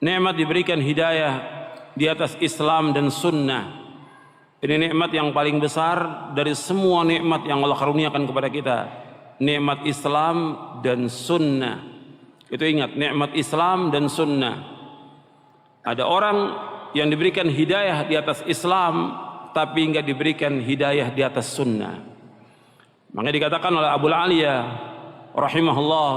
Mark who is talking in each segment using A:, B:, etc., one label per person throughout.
A: nikmat diberikan hidayah di atas Islam dan sunnah. Ini nikmat yang paling besar dari semua nikmat yang Allah karuniakan kepada kita. Nikmat Islam dan sunnah. Itu ingat, nikmat Islam dan sunnah. Ada orang yang diberikan hidayah di atas Islam, tapi enggak diberikan hidayah di atas sunnah. Maka dikatakan oleh Abu Aliyah rahimahullah,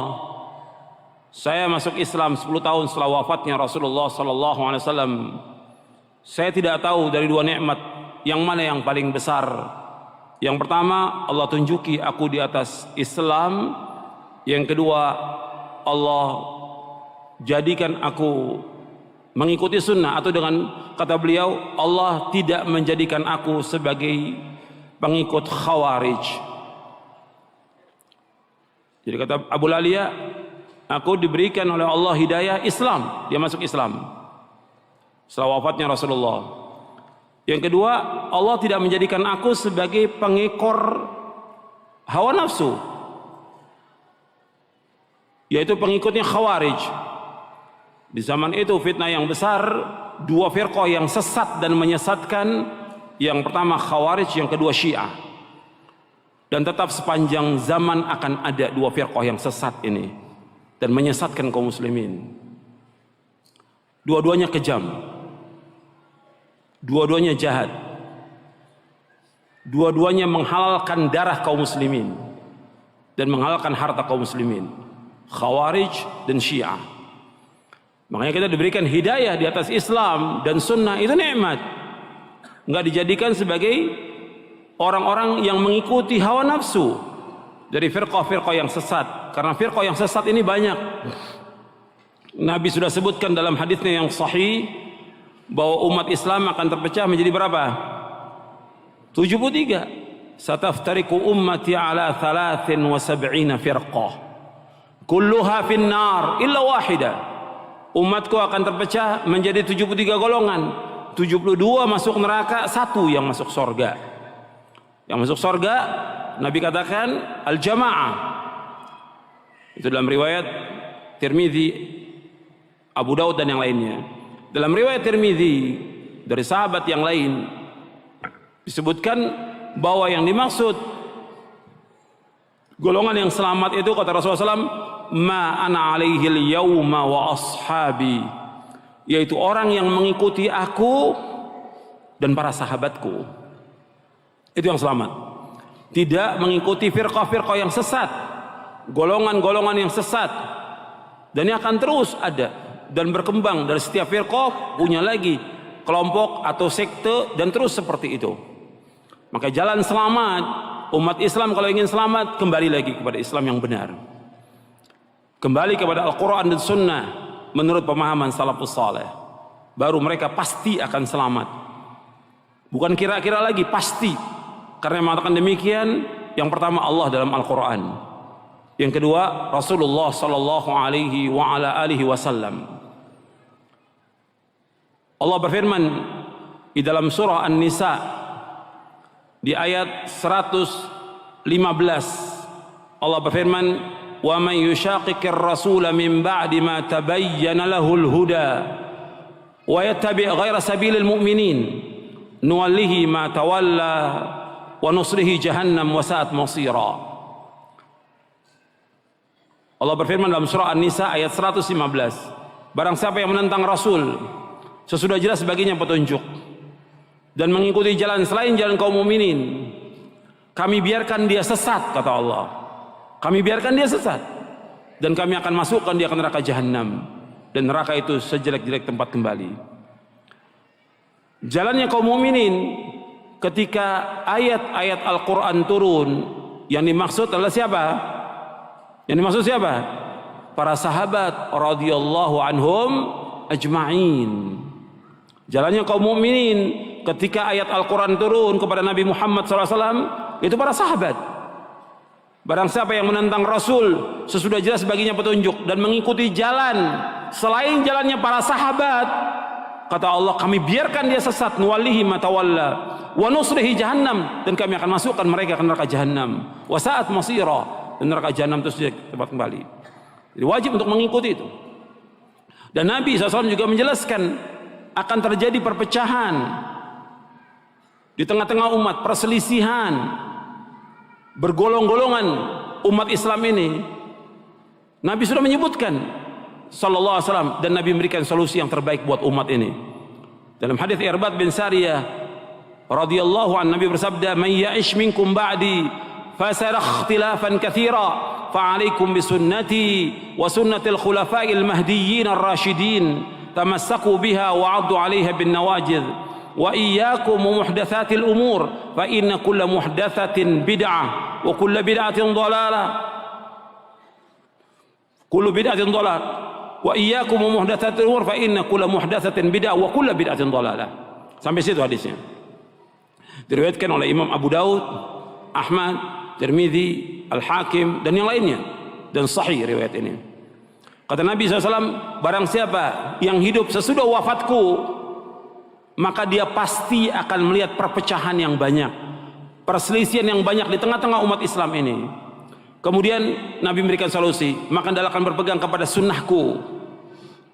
A: saya masuk Islam 10 tahun setelah wafatnya Rasulullah sallallahu alaihi wasallam. Saya tidak tahu dari dua nikmat yang mana yang paling besar. Yang pertama, Allah tunjuki aku di atas Islam. Yang kedua, Allah jadikan aku mengikuti sunnah, atau dengan kata beliau, Allah tidak menjadikan aku sebagai pengikut Khawarij. Jadi kata Abu Aliyah, aku diberikan oleh Allah hidayah Islam, dia masuk Islam setelah wafatnya Rasulullah. Yang kedua, Allah tidak menjadikan aku sebagai pengekor hawa nafsu, yaitu pengikutnya Khawarij. Di zaman itu fitnah yang besar, dua firqah yang sesat dan menyesatkan. Yang pertama Khawarij, yang kedua Syiah. Dan tetap sepanjang zaman akan ada dua firqah yang sesat ini dan menyesatkan kaum muslimin. Dua-duanya kejam, dua-duanya jahat, dua-duanya menghalalkan darah kaum muslimin dan menghalalkan harta kaum muslimin. Khawarij dan Syiah. Makanya kita diberikan hidayah di atas Islam dan sunnah, itu nikmat. Enggak dijadikan sebagai orang-orang yang mengikuti hawa nafsu dari firqah-firqah yang sesat. Karena firqah yang sesat ini banyak. Nabi sudah sebutkan dalam hadisnya yang sahih bahwa umat Islam akan terpecah menjadi berapa? 73. Sataftariqu ummati ala 73 firqah. Kulluha finnar illa wahidah. Umatku akan terpecah menjadi 73 golongan. 72 masuk neraka, satu yang masuk surga. Yang masuk surga, Nabi katakan al-jamaah. Itu dalam riwayat Tirmidzi, Abu Daud dan yang lainnya. Dalam riwayat Tirmidzi dari sahabat yang lain disebutkan bahwa yang dimaksud golongan yang selamat itu, kata Rasulullah SAW, ma ana alaihil yawma wa ashabi, yaitu orang yang mengikuti aku dan para sahabatku. Itu yang selamat. Tidak mengikuti firqah-firqah yang sesat, golongan-golongan yang sesat. Dan ini akan terus ada dan berkembang. Dari setiap firqah punya lagi kelompok atau sekte, dan terus seperti itu. Maka jalan selamat umat Islam, kalau ingin selamat, kembali lagi kepada Islam yang benar, kembali kepada Al-Quran dan Sunnah menurut pemahaman salafus saleh. Baru mereka pasti akan selamat. Bukan kira-kira lagi, pasti. Karena mengatakan demikian, yang pertama Allah dalam Al-Quran, yang kedua Rasulullah sallallahu alaihi wa ala alihi wasallam. Allah berfirman di dalam surah An-Nisa di ayat 115. Allah berfirman, wa man yushaqiqir rasula min ba'di ma tabayyana lahul huda wa yattabi' ghaira sabilil mu'minin nuwallihi ma tawalla wa nuslihi jahannam wa sa'at masira. Allah berfirman dalam surah An-Nisa ayat 115, barang siapa yang menentang Rasul sesudah jelas baginya petunjuk dan mengikuti jalan selain jalan kaum mukminin, kami biarkan dia sesat, kata Allah. Kami biarkan dia sesat dan kami akan masukkan dia ke neraka jahanam, dan neraka itu sejelek-jelek tempat kembali. Jalannya kaum mukminin ketika ayat-ayat Al-Quran turun, yang dimaksud adalah siapa? Yang dimaksud siapa? Para sahabat radhiyallahu anhum ajma'in. Jalannya kaum mukminin ketika ayat Al-Quran turun kepada Nabi Muhammad SAW, itu para sahabat. Barang siapa yang menentang Rasul sesudah jelas baginya petunjuk dan mengikuti jalan selain jalannya para sahabat, kata Allah, kami biarkan dia sesat, nuwallihi ma tawalla wa nuslihi jahannam, dan kami akan masukkan mereka ke neraka jahanam, wa sa'at masira, dan neraka jahanam itu sudah tempat kembali. Jadi wajib untuk mengikuti itu. Dan Nabi SAW juga menjelaskan akan terjadi perpecahan di tengah-tengah umat, perselisihan, bergolong-golongan umat Islam ini. Nabi sudah menyebutkan sallallahu alaihi wasallam, dan Nabi memberikan solusi yang terbaik buat umat ini. Dalam hadis Irbad bin Sariyah radhiyallahu anhu, Nabi bersabda, "Man ya'ish minkum ba'di fasara ikhtilafan katsira, fa'alaikum bisunnati wa sunnatil khulafa'il mahdiyyin ar-rasyidin, tamassaku biha wa 'addu 'alaiha bin nawajidh, wa iyyakum muhdatsatil umur, fa inna kulla muhdatsatin bid'ah wa kulla bid'atin dhalalah." Kullu bid'atin dhalalah wa iyyakum muhdatsatil umur fa inna kulla muhdatsatin bid'ah wa kulla bid'atin dhalalah. Sampai situ hadisnya. Diriwayatkan oleh Imam Abu Daud, Ahmad, Tirmidzi, Al-Hakim dan yang lainnya, dan sahih riwayat ini. Kata Nabi SAW, barang siapa yang hidup sesudah wafatku, maka dia pasti akan melihat perpecahan yang banyak, perselisihan yang banyak di tengah-tengah umat Islam ini. Kemudian Nabi memberikan solusi, maka anda akan berpegang kepada sunnahku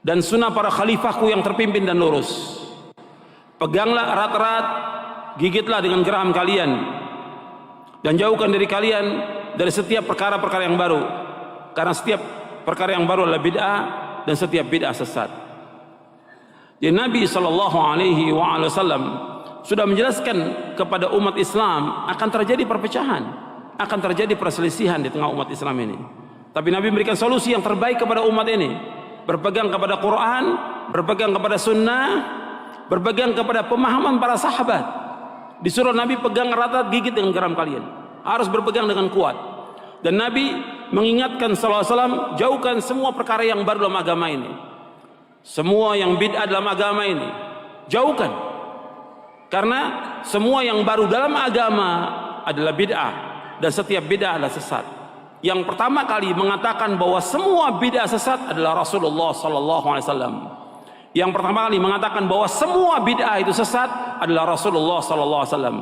A: dan sunnah para khalifahku yang terpimpin dan lurus. Peganglah erat-erat, gigitlah dengan geraham kalian, dan jauhkan dari kalian dari setiap perkara-perkara yang baru, karena setiap perkara yang baru adalah bid'ah dan setiap bid'ah sesat. Jadi Nabi SAW sudah menjelaskan kepada umat Islam akan terjadi perpecahan, akan terjadi perselisihan di tengah umat Islam ini. Tapi Nabi memberikan solusi yang terbaik kepada umat ini, berpegang kepada Quran, berpegang kepada sunnah, berpegang kepada pemahaman para sahabat. Disuruh Nabi pegang erat-erat, gigit dengan geram kalian, harus berpegang dengan kuat. Dan Nabi mengingatkan sallallahu alaihi wasallam, jauhkan semua perkara yang baru dalam agama ini, semua yang bid'ah dalam agama ini jauhkan, karena semua yang baru dalam agama adalah bid'ah dan setiap bid'ah adalah sesat. Yang pertama kali mengatakan bahwa semua bid'ah sesat adalah Rasulullah sallallahu alaihi wasallam. Yang pertama kali mengatakan bahwa semua bid'ah itu sesat adalah Rasulullah sallallahu alaihi wasallam.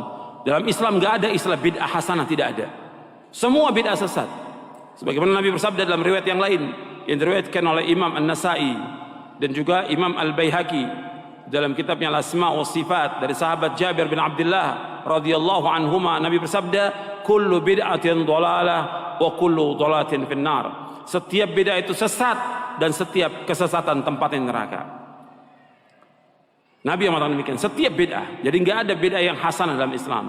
A: Dalam Islam enggak ada istilah bid'ah hasanah, tidak ada. Semua bid'ah sesat. Sebagaimana Nabi bersabda dalam riwayat yang lain yang diriwayatkan oleh Imam An-Nasai dan juga Imam Al-Baihaqi dalam kitabnya Al-Asma' wa Sifat dari sahabat Jabir bin Abdullah radhiyallahu anhuma, Nabi bersabda, "Kullu bid'atin dhalalah wa kullu dhalalatin finnar." Setiap bid'ah itu sesat dan setiap kesesatan tempatnya neraka. Nabi yang mengatakan demikian, setiap bid'ah. Jadi enggak ada bid'ah yang hasanah dalam Islam.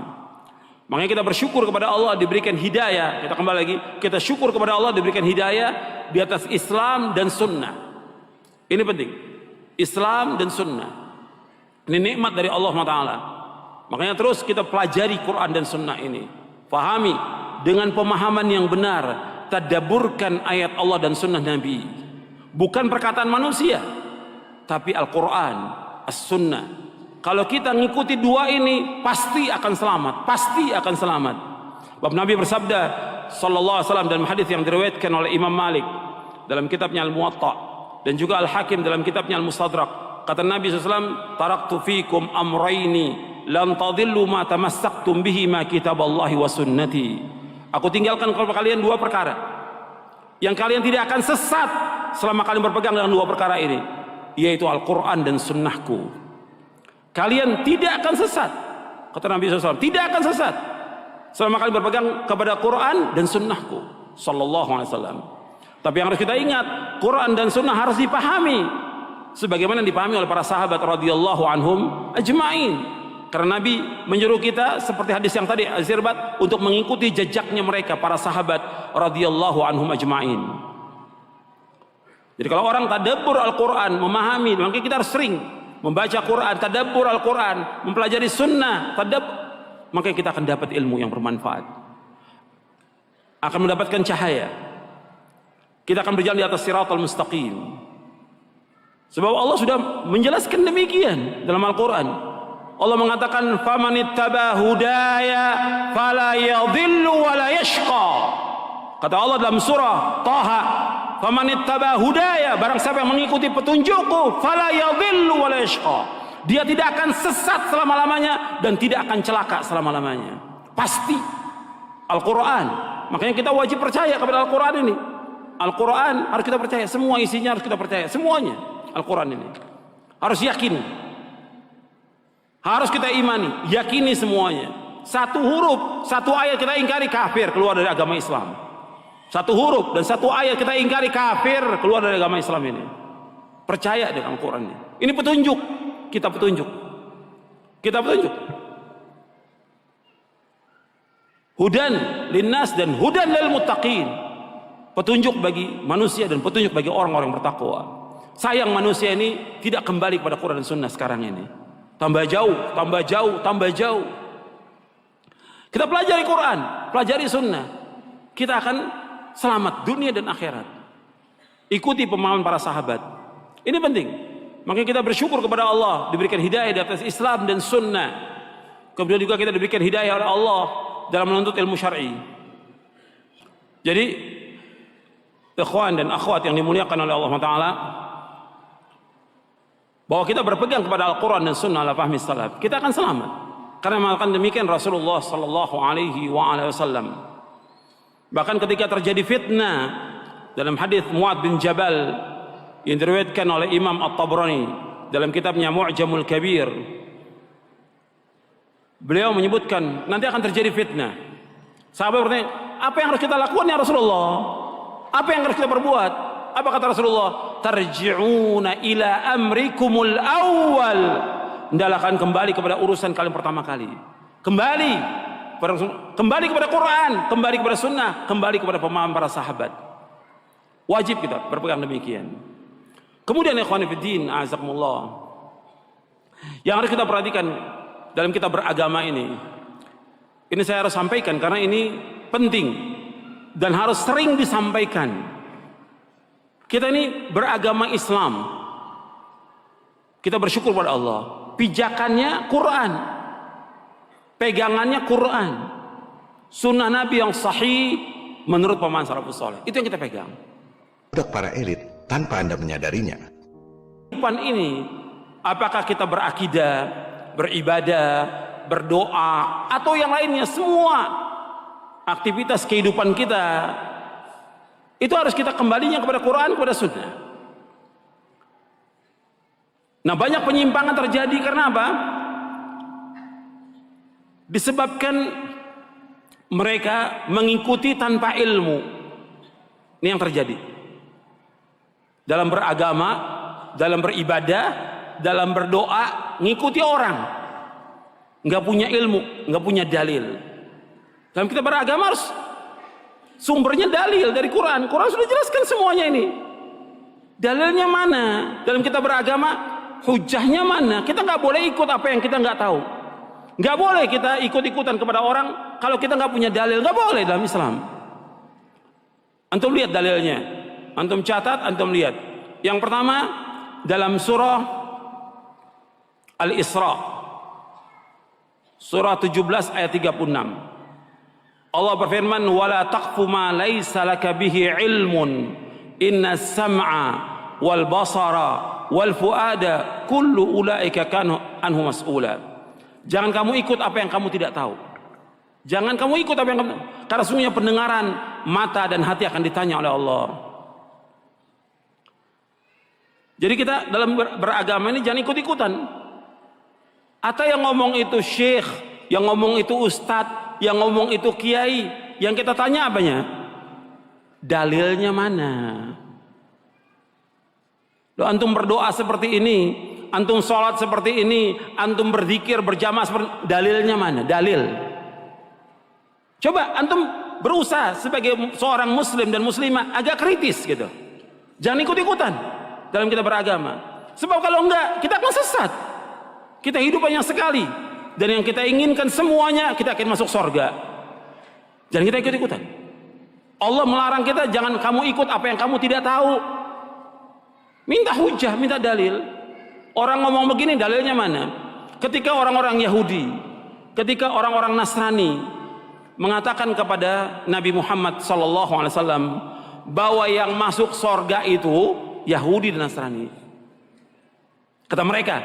A: Makanya kita bersyukur kepada Allah diberikan hidayah. Kita kembali lagi, kita syukur kepada Allah diberikan hidayah di atas Islam dan sunnah. Ini penting, Islam dan sunnah. Ini nikmat dari Allah SWT. Makanya terus kita pelajari Quran dan sunnah ini, pahami dengan pemahaman yang benar, tadabburkan ayat Allah dan sunnah Nabi. Bukan perkataan manusia, tapi Al-Quran, As-Sunnah. Kalau kita ngikuti dua ini, pasti akan selamat, pasti akan selamat. Sebab Nabi bersabda sallallahu alaihi wasallam dalam hadis yang diriwayatkan oleh Imam Malik dalam kitabnya Al-Muwatta dan juga Al-Hakim dalam kitabnya Al-Mustadrak. Kata Nabi SAW, "Taraktu fikum amraini lan tadillu ma tamassaktum bihi ma kitaballahi wa sunnati." Aku tinggalkan kepada kalian dua perkara yang kalian tidak akan sesat selama kalian berpegang dengan dua perkara ini, yaitu Al-Quran dan sunnahku. Kalian tidak akan sesat, kata Nabi SAW, tidak akan sesat selama kalian berpegang kepada Quran dan sunnahku sallallahu alaihi wasallam. Tapi yang harus kita ingat, Quran dan sunnah harus dipahami sebagaimana yang dipahami oleh para sahabat radhiyallahu anhum ajma'in. Karena Nabi menyuruh kita seperti hadis yang tadi Azirbat untuk mengikuti jejaknya mereka para sahabat radhiyallahu anhum ajma'in. Jadi kalau orang tadabbur Al-Quran, memahami, maka kita harus sering membaca Quran, tadabbur Al-Quran, mempelajari sunnah, maka kita akan dapat ilmu yang bermanfaat, akan mendapatkan cahaya. Kita akan berjalan di atas siratal mustaqim. Sebab Allah sudah menjelaskan demikian dalam Al-Quran. Allah mengatakan, "Famanittaba hudaya fala yadhillu wa la yashqa." Kata Allah dalam surah Taha, "Famanittaba hudaya," barang siapa yang mengikuti petunjukku, fala yadhillu wa la yashqa. Dia tidak akan sesat selama-lamanya dan tidak akan celaka selama-lamanya. Pasti Al-Quran. Makanya kita wajib percaya kepada Al-Quran ini. Al-Quran harus kita percaya, semua isinya harus kita percaya, semuanya. Al-Quran ini. Harus yakin. Harus kita imani, yakini semuanya. Satu huruf, satu ayat kita ingkari, kafir, keluar dari agama Islam. Satu huruf dan satu ayat kita ingkari, kafir, keluar dari agama Islam ini. Percaya dengan Al-Quran ini. Ini petunjuk, kita petunjuk. Kita petunjuk. Hudan linnas dan hudan lil muttaqin. Petunjuk bagi manusia dan petunjuk bagi orang-orang bertakwa. Sayang manusia ini tidak kembali kepada Quran dan Sunnah sekarang ini. Tambah jauh, tambah jauh, tambah jauh. Kita pelajari Quran, pelajari Sunnah, kita akan selamat dunia dan akhirat. Ikuti pemahaman para sahabat. Ini penting. Makanya kita bersyukur kepada Allah diberikan hidayah di atas Islam dan Sunnah. Kemudian juga kita diberikan hidayah oleh Allah dalam menuntut ilmu syar'i. Jadi, ikhwan dan akhwat yang dimuliakan oleh Allah Taala, bahwa kita berpegang kepada Al-Quran dan Sunnah ala fahmi salaf, kita akan selamat. Karena melakukan demikian Rasulullah sallallahu alaihi wasallam. Bahkan ketika terjadi fitnah dalam hadis Mu'adz bin Jabal yang diriwayatkan oleh Imam At-Tabrani dalam kitabnya Mu'jamul Kabir, beliau menyebutkan nanti akan terjadi fitnah. Sahabat bertanya, apa yang harus kita lakukan ya Rasulullah? Apa yang harus kita perbuat? Apa kata Rasulullah? Tarji'una ila amrikumul awal. Hendaklah kalian kembali kepada urusan kalian pertama kali. Kembali kepada Quran, kembali kepada Sunnah, kembali kepada pemahaman para sahabat. Wajib kita berpegang demikian. Kemudian ikhwan fillah, azakumullah, yang harus kita perhatikan dalam kita beragama ini saya harus sampaikan karena ini penting dan harus sering disampaikan. Kita ini beragama Islam. Kita bersyukur pada Allah. Pijakannya Quran. Pegangannya Quran. Sunnah Nabi yang sahih menurut pemahaman salafus saleh. Itu yang kita pegang.
B: Budak para elit tanpa Anda menyadarinya.
A: Kehidupan ini, apakah kita berakidah, beribadah, berdoa, atau yang lainnya, semua aktivitas kehidupan kita itu harus kita kembalinya kepada Quran, kepada Sunnah. Nah, banyak penyimpangan terjadi karena apa? Disebabkan mereka mengikuti tanpa ilmu. Ini yang terjadi dalam beragama, dalam beribadah, dalam berdoa, ngikuti orang, nggak punya ilmu, nggak punya dalil. Dalam kita beragama harus sumbernya dalil dari Quran. Quran sudah jelaskan semuanya ini. Dalilnya mana? Dalam kita beragama, hujahnya mana? Kita nggak boleh ikut apa yang kita nggak tahu. Nggak boleh kita ikut-ikutan kepada orang kalau kita nggak punya dalil. Nggak boleh dalam Islam. Antum lihat dalilnya. Antum catat, antum lihat. Yang pertama dalam surah Al-Isra, surah 17 ayat 36. Allah berfirman, wala taqfu ma laysa laka bihi ilmun inna sam'a wal basara wal fuada kullu ulaika kanu anhu mas'ula. Jangan kamu ikut apa yang kamu tidak tahu. Jangan kamu ikut apa yang kamu, karena sesungguhnya pendengaran, mata dan hati akan ditanya oleh Allah. Jadi kita dalam beragama ini jangan ikut-ikutan. Atau yang ngomong itu syekh, yang ngomong itu ustadz, yang ngomong itu kiai, yang kita tanya apanya? Dalilnya mana? Loh, antum berdoa seperti ini, antum sholat seperti ini, antum berzikir berjamaah seperti, dalilnya mana? Dalil. Coba antum berusaha sebagai seorang muslim dan muslimah agak kritis gitu. Jangan ikut-ikutan dalam kita beragama. Sebab kalau enggak, kita akan sesat. Kita hidup hanya sekali. Dan yang kita inginkan semuanya, kita akan masuk surga. Jangan kita ikut-ikutan. Allah melarang kita, jangan kamu ikut apa yang kamu tidak tahu. Minta hujah, minta dalil. Orang ngomong begini, dalilnya mana? Ketika orang-orang Yahudi, ketika orang-orang Nasrani mengatakan kepada Nabi Muhammad SAW bahwa yang masuk surga itu Yahudi dan Nasrani. Kata mereka,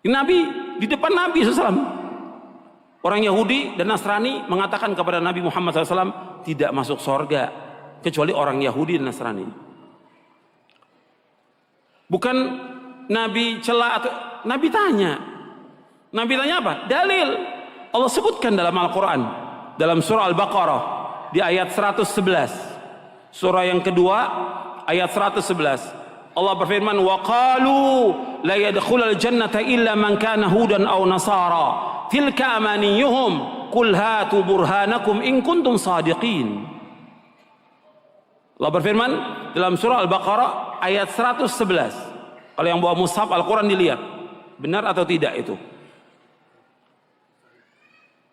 A: Nabi, di depan Nabi SAW, orang Yahudi dan Nasrani mengatakan kepada Nabi Muhammad SAW tidak masuk surga kecuali orang Yahudi dan Nasrani. Bukan Nabi cela atau Nabi tanya. Nabi tanya apa? Dalil. Allah sebutkan dalam Al-Quran, dalam surah Al-Baqarah di ayat 111. Surah yang kedua ayat 111. Allah berfirman, wa qalu la yadkhulul jannata illa man kana hudan aw nasara tilka amaniyuhum qul hatu burhanakum in kuntum sadiqin. Allah berfirman dalam surah Al-Baqarah ayat 111. Kalau yang bawa mushaf Al-Quran dilihat benar atau tidak itu.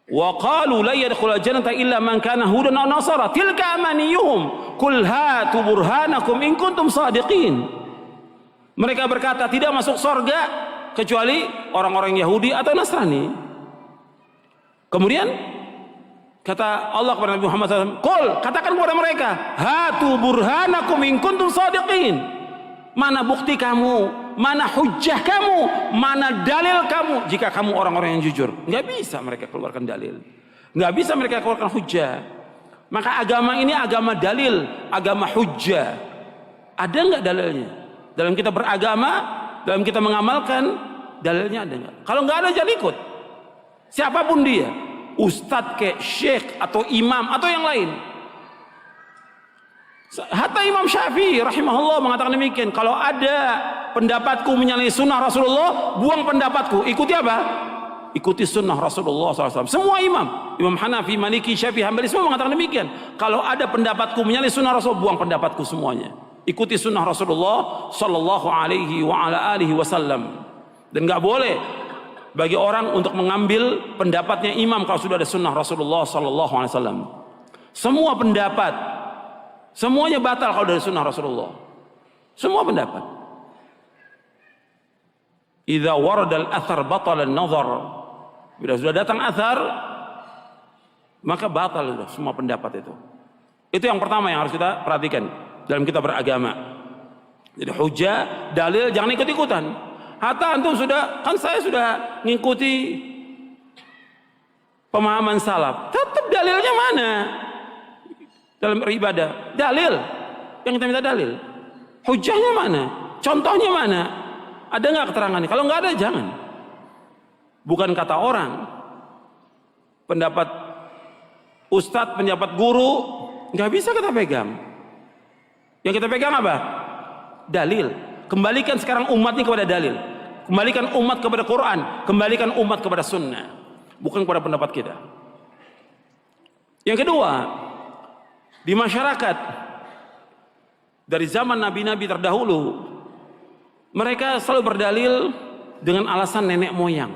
A: Wa qalu la yadkhulul jannata illa man kana hudan aw nasara tilka amaniyuhum qul hatu burhanakum in kuntum sadiqin. Mereka berkata tidak masuk surga kecuali orang-orang Yahudi atau Nasrani. Kemudian kata Allah kepada Nabi Muhammad SAW, "Qul," katakan kepada mereka, "Hatu burhanakum in kuntum shadiqin." Mana bukti kamu, mana hujjah kamu, mana dalil kamu jika kamu orang-orang yang jujur. Enggak bisa mereka keluarkan dalil. Enggak bisa mereka keluarkan hujjah. Maka agama ini agama dalil, agama hujjah. Ada enggak dalilnya? Dalam kita beragama, dalam kita mengamalkan, dalilnya ada enggak? Kalau enggak ada jangan ikut. Siapapun dia, ustadz ke syekh atau imam atau yang lain. Hatta Imam Syafi'i rahimahullah mengatakan demikian, kalau ada pendapatku menyalahi sunnah Rasulullah, buang pendapatku, ikuti apa? Ikuti sunnah Rasulullah SAW. Semua imam, Imam Hanafi, Maliki, Syafi'i, Hambali semua mengatakan demikian. Kalau ada pendapatku menyalahi sunnah Rasul, buang pendapatku semuanya. Ikuti sunnah Rasulullah sallallahu alaihi wa ala alihi wasallam. Dan enggak boleh bagi orang untuk mengambil pendapatnya imam kalau sudah ada sunnah Rasulullah sallallahu alaihi wasallam. Semua pendapat semuanya batal kalau dari sunnah Rasulullah. Semua pendapat. Idza warada al-athar batala an-nazar. Bila sudah datang athar maka batal sudah semua pendapat itu. Itu yang pertama yang harus kita perhatikan dalam kita beragama. Jadi hujjah, dalil, jangan ikut-ikutan. Hatta antum sudah, kan saya sudah ngikuti pemahaman salaf. Tetap dalilnya mana? Dalam beribadah, dalil. Yang kita minta dalil. Hujjahnya mana? Contohnya mana? Ada nggak keterangannya? Kalau nggak ada, jangan. Bukan kata orang. Pendapat ustadz, pendapat guru, nggak bisa kita pegang. Yang kita pegang apa? Dalil. Kembalikan sekarang umatnya kepada dalil. Kembalikan umat kepada Quran. Kembalikan umat kepada sunnah. Bukan kepada pendapat kita. Yang kedua, di masyarakat dari zaman nabi-nabi terdahulu, mereka selalu berdalil dengan alasan nenek moyang.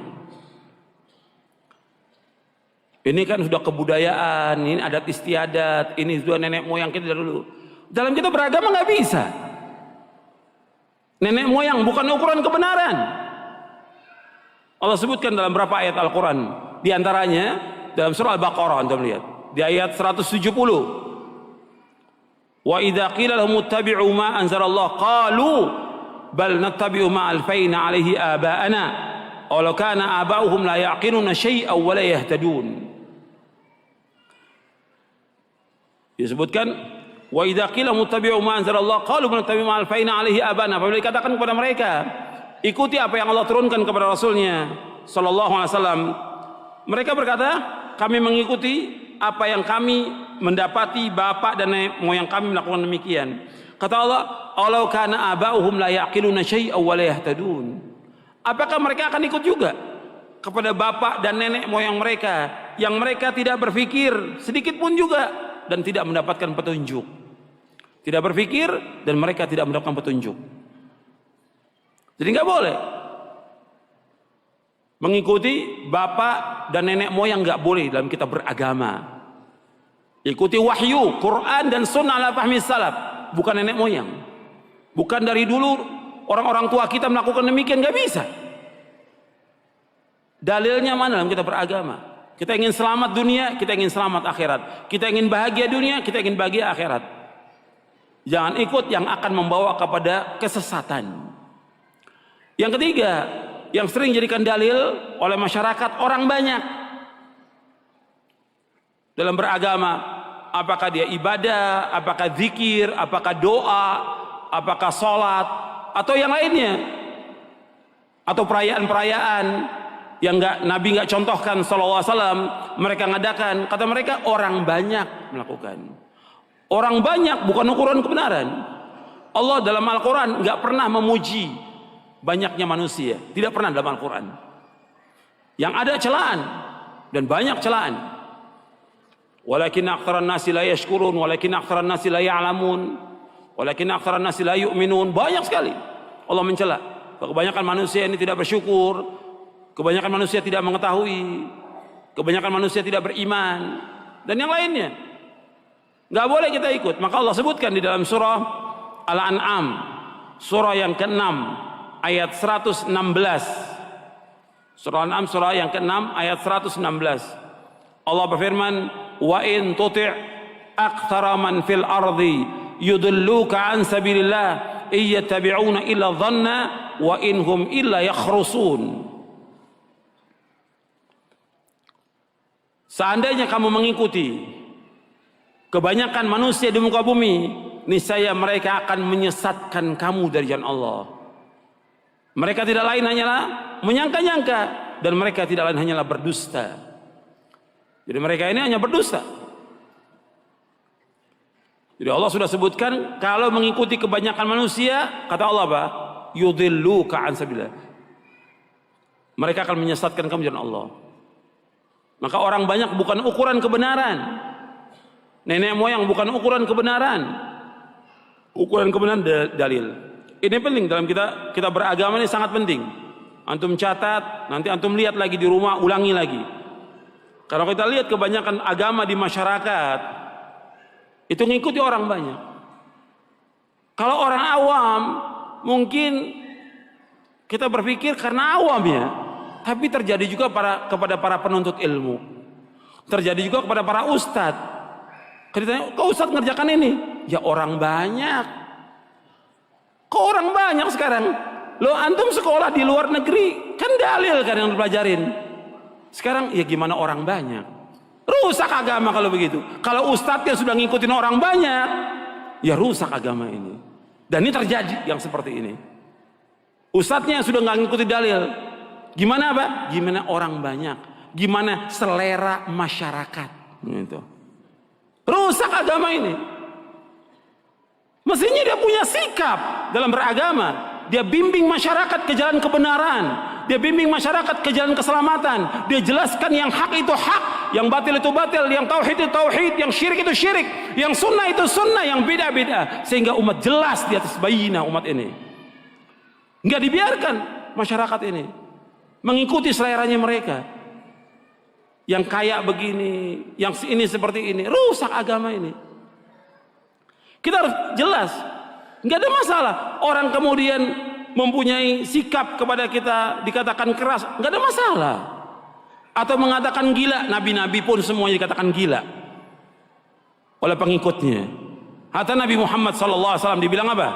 A: Ini kan sudah kebudayaan, ini adat istiadat, ini sudah nenek moyang kita dulu. Dalam kita beragama nggak bisa. Nenek moyang bukan ukuran kebenaran. Allah sebutkan dalam berapa ayat Al-Quran. Di antaranya dalam surah Al-Baqarah, Anda melihat di ayat 170. Wa idza qila lahum ittabi'u ma anzalallah qalu bal nattabi'u ma alfayna alaihi aba'ana aw law kana aba'uhum la yaqiluna syai'an wa la yahtadun. Disebutkan wa idza qila muttabi'u ma anzalallah qalu nattabi'u ma alfayna alaihi aba'ana. Apabila dikatakan kepada mereka, ikuti apa yang Allah turunkan kepada Rasulnya sallallahu alaihi wasallam, mereka berkata, kami mengikuti apa yang kami mendapati bapak dan nenek moyang kami melakukan demikian. Kata Allah, "Alau kana aba'uhum la yaqiluna syai'an wa la yahtadun." Apakah mereka akan ikut juga kepada bapak dan nenek moyang mereka yang mereka tidak berpikir sedikit pun juga dan tidak mendapatkan petunjuk? Tidak berpikir dan mereka tidak mendapatkan petunjuk. Jadi nggak boleh mengikuti bapak dan nenek moyang, nggak boleh dalam kita beragama. Ikuti wahyu, Quran dan sunnah ala fahmi salaf, bukan nenek moyang. Bukan dari dulu orang-orang tua kita melakukan demikian, nggak bisa. Dalilnya mana dalam kita beragama? Kita ingin selamat dunia, kita ingin selamat akhirat. Kita ingin bahagia dunia, kita ingin bahagia akhirat. Jangan ikut yang akan membawa kepada kesesatan. Yang ketiga, yang sering jadikan dalil oleh masyarakat orang banyak dalam beragama, apakah dia ibadah, apakah zikir, apakah doa, apakah sholat, atau yang lainnya, atau perayaan-perayaan yang Nabi nggak contohkan sallallahu alaihi wasallam, mereka ngadakan. Kata mereka orang banyak melakukan. Orang banyak bukan ukuran kebenaran. Allah dalam Al-Quran nggak pernah memuji banyaknya manusia, tidak pernah dalam Al-Quran. Yang ada celaan dan banyak celaan. Walakin aktsaran nasi la yashkurun, walakin aktsaran nasi la ya'lamun, walakin aktsaran nasi la yu'minun. Banyak sekali Allah mencela. Kebanyakan manusia ini tidak bersyukur, kebanyakan manusia tidak mengetahui, kebanyakan manusia tidak beriman, dan yang lainnya. Nggak boleh kita ikut. Maka Allah sebutkan di dalam surah Al-An'am, surah yang ke-6 ayat 116. Surah Al-An'am surah yang ke-6 ayat 116. Allah berfirman, wa in tuti' aktsara man fil ardi yudilluka an sabilillah iyattabi'una illa dhanna wa inhum illa yakhrusun. Seandainya kamu mengikuti kebanyakan manusia di muka bumi, niscaya mereka akan menyesatkan kamu dari jalan Allah. Mereka tidak lain hanyalah menyangka-nyangka, dan mereka tidak lain hanyalah berdusta. Jadi mereka ini hanya berdusta. Jadi Allah sudah sebutkan kalau mengikuti kebanyakan manusia, kata Allah apa? Yudilluka an sabilillah. Mereka akan menyesatkan kamu jalan Allah. Maka orang banyak bukan ukuran kebenaran. Nenek moyang bukan ukuran kebenaran. Ukuran kebenaran dalil. Ini penting dalam kita beragama, ini sangat penting. Antum catat, nanti antum lihat lagi di rumah, ulangi lagi. Kalau kita lihat kebanyakan agama di masyarakat itu ngikuti orang banyak. Kalau orang awam mungkin kita berpikir karena awam ya, tapi terjadi juga kepada para penuntut ilmu, terjadi juga kepada para ustadz. Kita tanya, kok ustadz ngerjakan ini? Ya orang banyak. Kok orang banyak sekarang? Lo antum sekolah di luar negeri kan dalil kan yang dipelajarin. Sekarang ya gimana orang banyak? Rusak agama kalau begitu. Kalau ustadznya sudah ngikutin orang banyak, ya rusak agama ini. Dan ini terjadi yang seperti ini. Ustadznya sudah nggak ngikutin dalil. Gimana apa? Gimana orang banyak? Gimana selera masyarakat? Gitu. Rusak agama ini. Mestinya dia punya sikap dalam beragama. Dia bimbing masyarakat ke jalan kebenaran. Dia bimbing masyarakat ke jalan keselamatan. Dia jelaskan yang hak itu hak, yang batil itu batil, yang tauhid itu tauhid, yang syirik itu syirik, yang sunnah itu sunnah, yang bid'ah bid'ah, sehingga umat jelas di atas bayinah umat ini. Enggak dibiarkan masyarakat ini mengikuti seleranya mereka. Yang kaya begini, yang ini seperti ini, rusak agama ini. Kita harus jelas. Enggak ada masalah orang kemudian mempunyai sikap kepada kita dikatakan keras, nggak ada masalah. Atau mengatakan gila, nabi-nabi pun semuanya dikatakan gila oleh pengikutnya. Hatta Nabi Muhammad SAW dibilang apa?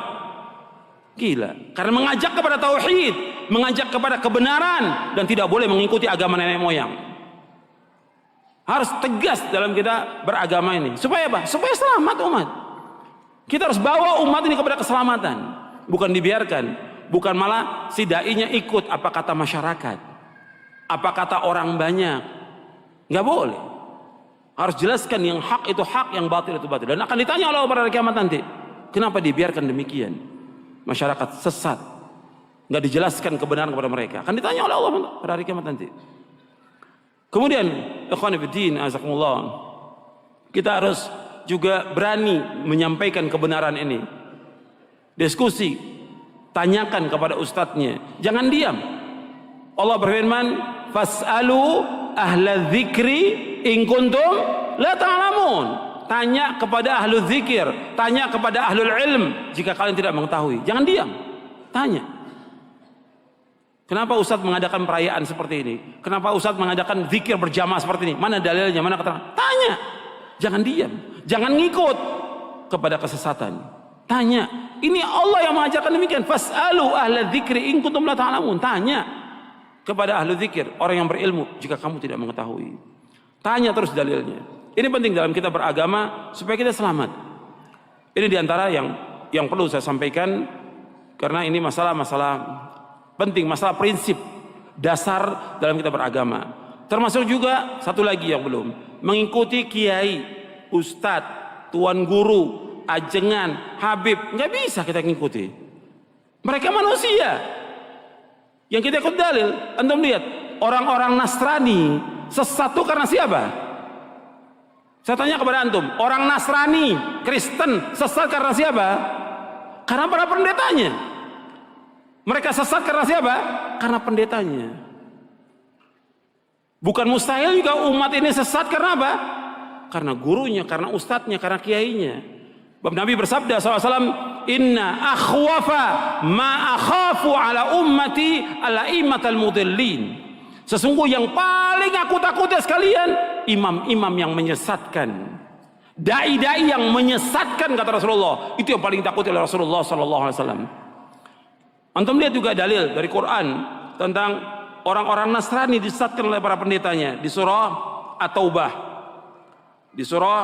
A: Gila. Karena mengajak kepada tauhid, mengajak kepada kebenaran, dan tidak boleh mengikuti agama nenek moyang. Harus tegas dalam kita beragama ini. Supaya apa? Supaya selamat umat. Kita harus bawa umat ini kepada keselamatan, bukan dibiarkan. Bukan malah si dai-nya ikut apa kata masyarakat, apa kata orang banyak. Nggak boleh. Harus jelaskan yang hak itu hak, yang batil itu batil. Dan akan ditanya oleh Allah pada hari kiamat nanti, kenapa dibiarkan demikian? Masyarakat sesat, nggak dijelaskan kebenaran kepada mereka. Akan ditanya oleh Allah pada hari kiamat nanti. Kemudian, ikhwan fillah, azakumullah, kita harus juga berani menyampaikan kebenaran ini. Diskusi. Tanyakan kepada ustadznya, jangan diam. Allah berfirman, fas'alu ahla dzikri in kuntum la ta'lamun. Tanya kepada ahlu dzikir, tanya kepada ahlul ilm jika kalian tidak mengetahui. Jangan diam, tanya. Kenapa ustadz mengadakan perayaan seperti ini? Kenapa ustadz mengadakan dzikir berjamaah seperti ini? Mana dalilnya, mana keterangan? Tanya, jangan diam, jangan ngikut kepada kesesatan. Tanya, ini Allah yang mengajarkan demikian. Fas'alu ahla dzikri in kuntum la ta'lamun. Tanya kepada ahli dzikir, orang yang berilmu, jika kamu tidak mengetahui. Tanya terus dalilnya. Ini penting dalam kita beragama supaya kita selamat. Ini diantara yang perlu saya sampaikan Karena ini masalah-masalah penting, masalah prinsip dasar dalam kita beragama. Termasuk juga satu lagi yang belum, mengikuti kiai, ustadz, tuan guru, ajengan, habib, nggak bisa kita ngikuti. Mereka manusia. Yang kita ikut dalil, antum lihat orang-orang Nasrani sesat itu karena siapa? Saya tanya kepada antum, orang Nasrani, Kristen sesat karena siapa? Karena para pendetanya. Mereka sesat karena siapa? Karena pendetanya. Bukan mustahil juga umat ini sesat karena apa? Karena gurunya, karena ustadznya, karena kiainya. Nabi bersabda SAW, Inna akhwafa ma akhafu ala ummati ala imatal mudillin. Sesungguhnya yang paling aku takuti sekalian, imam-imam yang menyesatkan. Dai-dai yang menyesatkan, kata Rasulullah. Itu yang paling takuti oleh Rasulullah SAW. Antum lihat juga dalil dari Quran tentang orang-orang Nasrani disesatkan oleh para pendetanya di surah At-Taubah, di surah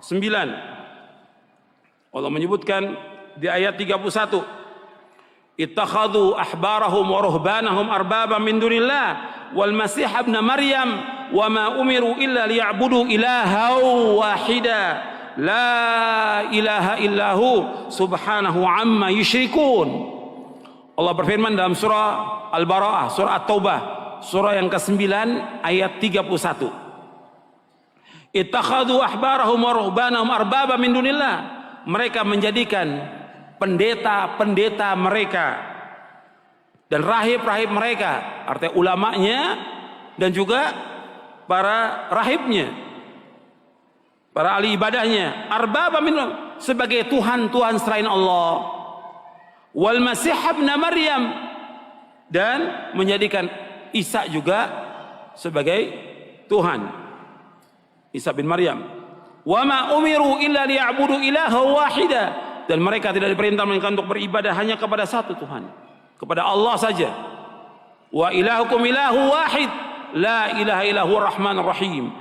A: 9. Allah menyebutkan di ayat 31, ittakhadhu ahbarahum wa ruhbanahum arbaba min dunillah wal masih ibn maryam wa ma umiru illa liya'budu ilaha wahida la ilaha illahu subhanahu amma yusyrikun. Allah berfirman dalam surah Al-Bara'ah, surah At-Taubah, surah yang ke-9 ayat 31. Ittakhadhu ahbarahum wa ruhbanahum arbaba min dunillah. Mereka menjadikan pendeta-pendeta mereka dan rahib-rahib mereka, artinya ulamanya dan juga para rahibnya, para ahli ibadahnya, arbaba min sebagai Tuhan-Tuhan selain Allah. Wal Masih ibn Maryam, dan menjadikan Isa juga sebagai Tuhan, Isa bin Maryam. Wa ma umiru illa liya'budu ilaha wahida, dan mereka tidak diperintah melainkan untuk beribadah hanya kepada satu Tuhan, kepada Allah saja. Wa ilahukum ilahu wahid la ilaha illahu rahmanur rahim.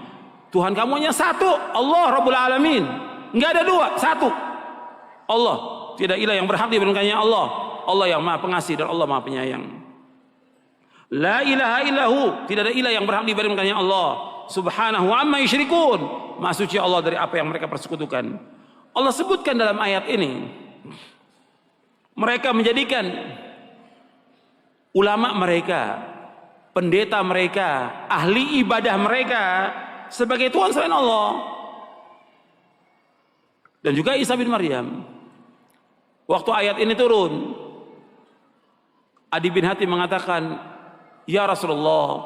A: Tuhan kamu hanya satu, Allah Rabbul Alamin, enggak ada dua, satu Allah. Tidak ilah yang berhak diberikannya Allah. Allah yang maha pengasih dan Allah maha penyayang. La ilaha illahu, tidak ada ilah yang berhak diberikannya Allah. Subhanahu amma yusyrikun, maha suci Allah dari apa yang mereka persekutukan. Allah sebutkan dalam ayat ini, mereka menjadikan ulama mereka, pendeta mereka, ahli ibadah mereka sebagai Tuhan selain Allah. Dan juga Isa bin Maryam. Waktu ayat ini turun, Adi bin Hatim mengatakan, ya Rasulullah,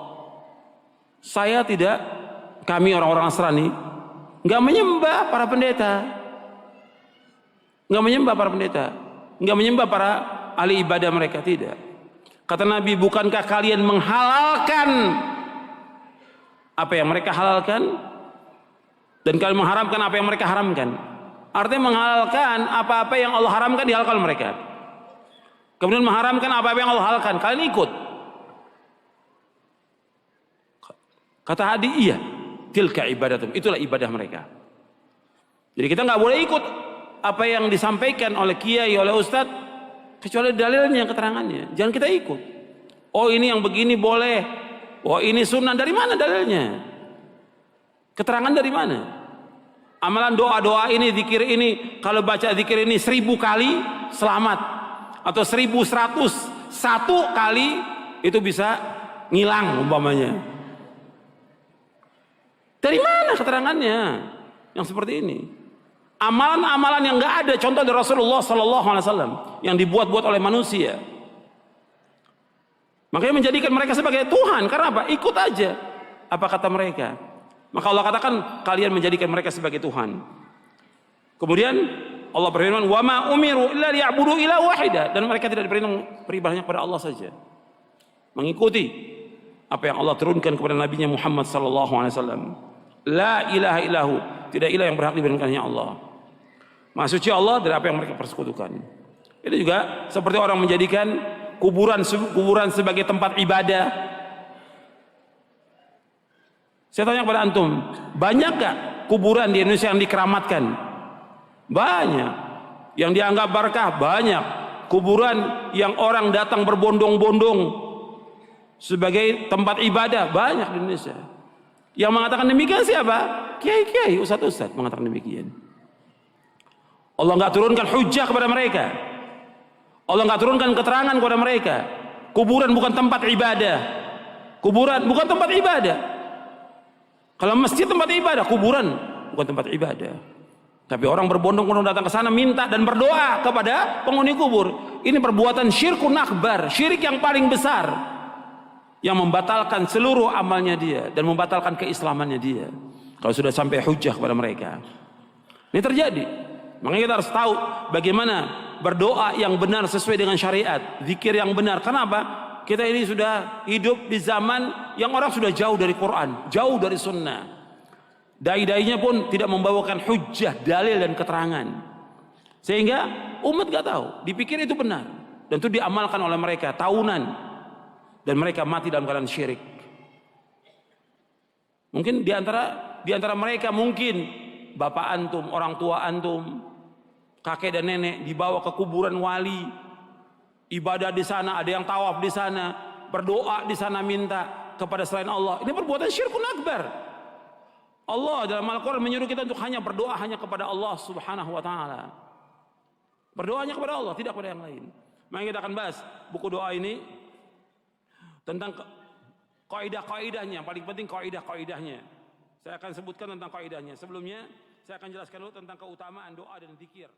A: kami orang-orang Nasrani nggak menyembah para pendeta, nggak menyembah para pendeta, nggak menyembah para ahli ibadah mereka, tidak. Kata Nabi, bukankah kalian menghalalkan apa yang mereka halalkan, dan kalian mengharamkan apa yang mereka haramkan? Artinya menghalalkan apa-apa yang Allah haramkan dihalalkan mereka. Kemudian mengharamkan apa-apa yang Allah halalkan, kalian ikut. Kata Hadi, iya, tilka ibadatum, itulah ibadah mereka. Jadi kita nggak boleh ikut apa yang disampaikan oleh kiai, oleh ustadz, kecuali dalilnya, keterangannya. Jangan kita ikut. Oh ini yang begini boleh, oh ini sunnah, dari mana dalilnya? Keterangan dari mana? Amalan doa-doa ini, zikir ini, kalau baca zikir ini 1000 kali selamat, atau 1101 kali itu bisa ngilang umpamanya. Dari mana keterangannya yang seperti ini? Amalan-amalan yang nggak ada contoh dari Rasulullah SAW yang dibuat-buat oleh manusia. Makanya menjadikan mereka sebagai Tuhan. Karena apa? Ikut aja apa kata mereka. Maka Allah katakan kalian menjadikan mereka sebagai Tuhan. Kemudian Allah berfirman, wa ma umiru illa liya'budu ilaha wahida, dan mereka tidak diperintah beribadahnya kepada Allah saja, mengikuti apa yang Allah turunkan kepada nabinya Muhammad sallallahu alaihi wasallam. La ilaha illahu, tidak ilah yang berhak diberikannya Allah. Maha suci Allah dari apa yang mereka persekutukan. Itu juga seperti orang menjadikan kuburan sebagai tempat ibadah. Saya tanya kepada antum, banyak gak kuburan di Indonesia yang dikeramatkan? Banyak. Yang dianggap berkah? Banyak. kuburan yang orang datang berbondong-bondong sebagai tempat ibadah, banyak di Indonesia. Yang mengatakan demikian siapa? Kiai-kiai, ustaz-ustaz mengatakan demikian. Allah nggak turunkan hujjah kepada mereka. Allah nggak turunkan keterangan kepada mereka. Kuburan bukan tempat ibadah. Kuburan bukan tempat ibadah. Kalau masjid tempat ibadah, kuburan bukan tempat ibadah. Tapi orang berbondong-bondong datang ke sana minta dan berdoa kepada penghuni kubur. Ini perbuatan syirkun akbar, syirik yang paling besar, yang membatalkan seluruh amalnya dia dan membatalkan keislamannya dia. Kalau sudah sampai hujjah kepada mereka, ini terjadi. Makanya kita harus tahu bagaimana berdoa yang benar sesuai dengan syariat, zikir yang benar. Kenapa? Kita ini sudah hidup di zaman yang orang sudah jauh dari Quran, jauh dari sunnah. Dai-dainya pun tidak membawakan hujjah, dalil dan keterangan. Sehingga umat gak tahu, dipikir itu benar. Dan itu diamalkan oleh mereka tahunan. Dan mereka mati dalam keadaan syirik. Mungkin di antara mereka mungkin bapak antum, orang tua antum, kakek dan nenek dibawa ke kuburan wali, ibadah di sana, ada yang tawaf di sana, berdoa di sana minta kepada selain Allah. Ini perbuatan syirkun akbar. Allah dalam Al-Quran menyuruh kita untuk hanya berdoa hanya kepada Allah Subhanahu wa taala. Berdoanya kepada Allah, tidak kepada yang lain. Maka kita akan bahas buku doa ini tentang kaidah-kaidahnya, paling penting kaidah-kaidahnya. Saya akan sebutkan tentang kaidahnya. Sebelumnya saya akan jelaskan dulu tentang keutamaan doa dan zikir.